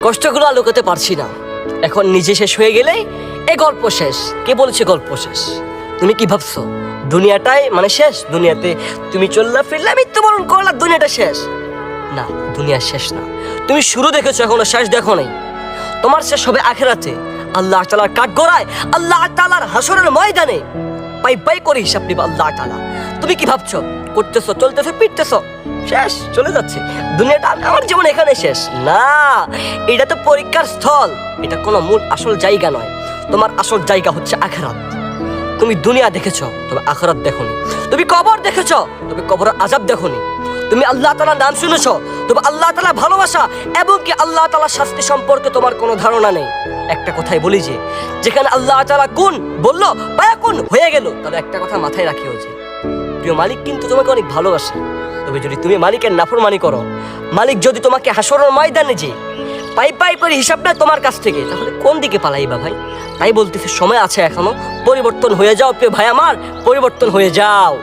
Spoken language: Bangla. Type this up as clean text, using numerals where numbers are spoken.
কষ্টগুলো আর লুকাতে পারছি না। এখন নিজে শেষ হয়ে গেলেই এ গল্প শেষ। কে বলেছে গল্প শেষ? তুমি কি ভাবছো দুনিয়াটাই মানে শেষ? দুনিয়াতে তুমি চললা ফিরলা মৃত্যুবরণ করলা, দুনিয়াটা শেষ? না, দুনিয়া শেষ না। তুমি শুরু দেখেছো, এখনো শেষ দেখো নাই। তোমার শেষ হবে আখিরাতে, আল্লাহ তাআলার কাঠগড়ায়, আল্লাহ তাআলার হাসরের ময়দানে পাই পাই করে হিসাব নিবে আল্লাহ তাআলা। তুমি কি ভাবছো করতেছো, চলতেছো, পিটতেছো, শেষ চলে যাচ্ছে দুনিয়াটা, আমার জীবন এখানে শেষ? না, এটা তো পরীক্ষার স্থল, এটা কোনো মূল আসল জায়গা নয়। তোমার আসল জায়গা হচ্ছে আখিরাত। তুমি দুনিয়া দেখেছো, তবে আখিরাত দেখোনি। তুমি কবর দেখেছো, তবে কবরের আযাব দেখোনি। তুমি আল্লাহ তাআলার নাম শুনেছো, তবে আল্লাহ তাআলার ভালোবাসা এবং কি আল্লাহ তাআলার শাস্তি সম্পর্কে তোমার কোনো ধারণা নেই। একটা কথাই বলি যে যেখানে আল্লাহ তাআলা কুন বললো ফায়াকুন হয়ে গেল, তাহলে একটা কথা মাথায় রাখিও যে প্রিয় মালিক কিন্তু তোমাকে অনেক ভালোবাসে। তবে যদি তুমি মালিকের নাফরমানি করো, মালিক যদি তোমাকে হাসরের ময়দানে যে পাই পাই করে হিসাব নেয় তোমার কাছ থেকে, তাহলে কোন দিকে পালাইবা ভাই? তাই বলতেছে সময় আছে এখনো, পরিবর্তন হয়ে যাও প্রিয় ভাই আমার, পরিবর্তন হয়ে যাও।